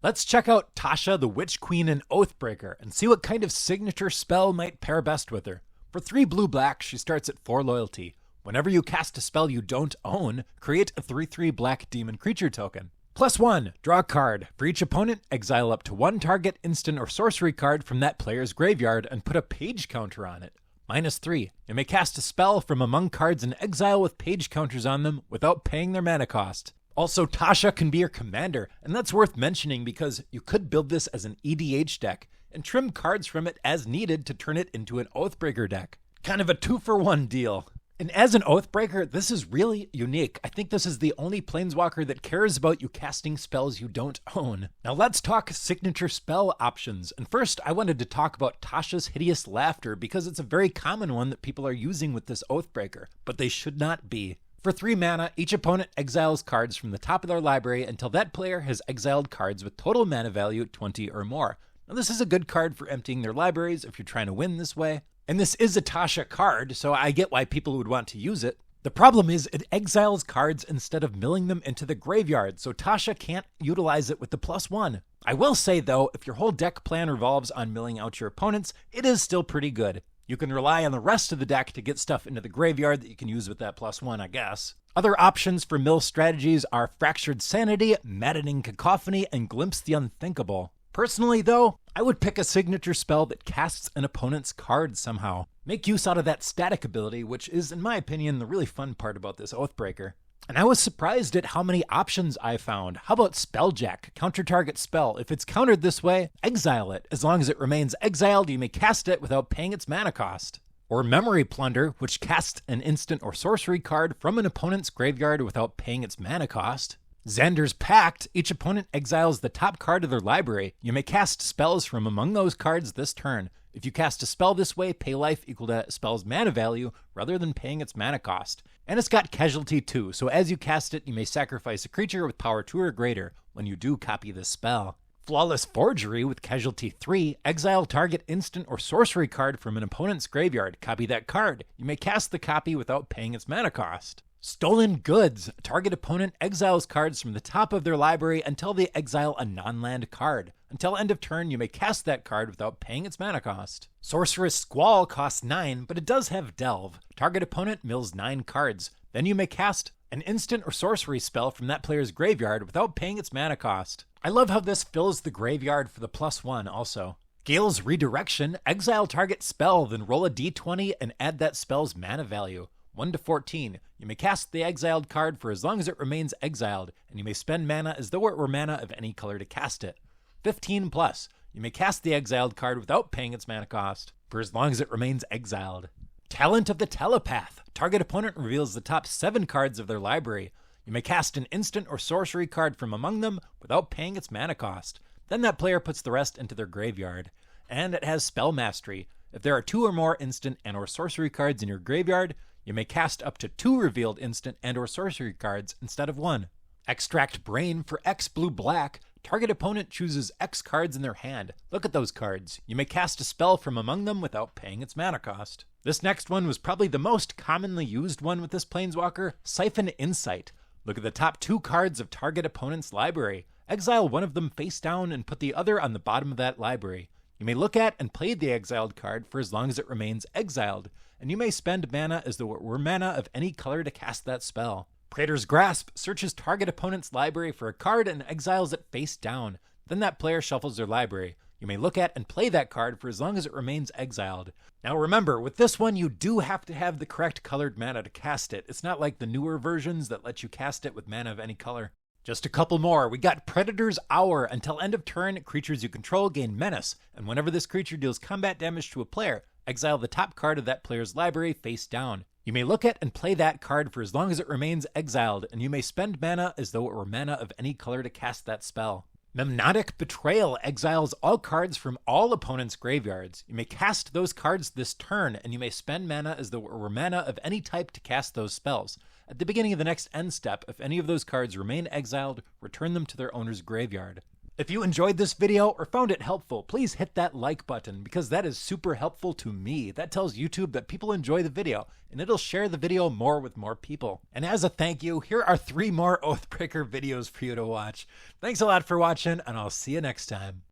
Let's check out Tasha, the Witch Queen Oathbreaker, and see what kind of signature spell might pair best with her. For 3 blue-black, she starts at 4 loyalty. Whenever you cast a spell you don't own, create a 3/3 black demon creature token. +1, draw a card. For each opponent, exile up to 1 target instant or sorcery card from that player's graveyard and put a page counter on it. -3, you may cast a spell from among cards in exile with page counters on them without paying their mana cost. Also, Tasha can be your commander, and that's worth mentioning because you could build this as an EDH deck and trim cards from it as needed to turn it into an Oathbreaker deck. Kind of a 2-for-1 deal. And as an Oathbreaker, this is really unique. I think this is the only planeswalker that cares about you casting spells you don't own. Now let's talk signature spell options. And first, I wanted to talk about Tasha's Hideous Laughter because it's a very common one that people are using with this Oathbreaker, but they should not be. For 3 mana, each opponent exiles cards from the top of their library until that player has exiled cards with total mana value 20 or more. Now this is a good card for emptying their libraries if you're trying to win this way. And this is a Tasha card, so I get why people would want to use it. The problem is it exiles cards instead of milling them into the graveyard, so Tasha can't utilize it with the +1. I will say though, if your whole deck plan revolves on milling out your opponents, it is still pretty good. You can rely on the rest of the deck to get stuff into the graveyard that you can use with that +1, I guess. Other options for mill strategies are Fractured Sanity, Maddening Cacophony, and Glimpse the Unthinkable. Personally though, I would pick a signature spell that casts an opponent's card somehow. Make use out of that static ability, which is, in my opinion, the really fun part about this Oathbreaker. And I was surprised at how many options I found. How about Spelljack, counter target spell? If it's countered this way, exile it. As long as it remains exiled, you may cast it without paying its mana cost. Or Memory Plunder, which casts an instant or sorcery card from an opponent's graveyard without paying its mana cost. Xander's Pact, each opponent exiles the top card of their library. You may cast spells from among those cards this turn. If you cast a spell this way, pay life equal to that spell's mana value rather than paying its mana cost. And it's got Casualty too, so as you cast it, you may sacrifice a creature with power 2 or greater when you do copy this spell. Flawless Forgery with Casualty 3, exile target instant or sorcery card from an opponent's graveyard. Copy that card. You may cast the copy without paying its mana cost. Stolen Goods, target opponent exiles cards from the top of their library until they exile a non-land card. Until end of turn, you may cast that card without paying its mana cost. Sorcerous Squall costs 9, but it does have Delve. Target opponent mills 9 cards. Then you may cast an instant or sorcery spell from that player's graveyard without paying its mana cost. I love how this fills the graveyard for the +1 also. Gale's Redirection, exile target spell, then roll a d20 and add that spell's mana value. 1 to 14. You may cast the exiled card for as long as it remains exiled, and you may spend mana as though it were mana of any color to cast it. 15+. You may cast the exiled card without paying its mana cost, for as long as it remains exiled. Talent of the Telepath. Target opponent reveals the top 7 cards of their library. You may cast an instant or sorcery card from among them without paying its mana cost. Then that player puts the rest into their graveyard. And it has Spell Mastery. If there are 2 or more instant and or sorcery cards in your graveyard, you may cast up to 2 revealed instant and or sorcery cards instead of 1. Extract Brain for X blue-black. Target opponent chooses X cards in their hand. Look at those cards. You may cast a spell from among them without paying its mana cost. This next one was probably the most commonly used one with this planeswalker, Siphon Insight. Look at the top 2 cards of target opponent's library. Exile one of them face down and put the other on the bottom of that library. You may look at and play the exiled card for as long as it remains exiled, and you may spend mana as though it were mana of any color to cast that spell. Praetor's Grasp searches target opponent's library for a card and exiles it face down. Then that player shuffles their library. You may look at and play that card for as long as it remains exiled. Now remember, with this one you do have to have the correct colored mana to cast it. It's not like the newer versions that let you cast it with mana of any color. Just a couple more. We got Predator's Hour. Until end of turn, creatures you control gain Menace, and whenever this creature deals combat damage to a player, exile the top card of that player's library face down. You may look at and play that card for as long as it remains exiled, and you may spend mana as though it were mana of any color to cast that spell. Memnotic Betrayal exiles all cards from all opponents' graveyards. You may cast those cards this turn, and you may spend mana as though it were mana of any type to cast those spells. At the beginning of the next end step, if any of those cards remain exiled, return them to their owner's graveyard. If you enjoyed this video or found it helpful, please hit that like button because that is super helpful to me. That tells YouTube that people enjoy the video and it'll share the video more with more people. And as a thank you, here are 3 more Oathbreaker videos for you to watch. Thanks a lot for watching and I'll see you next time.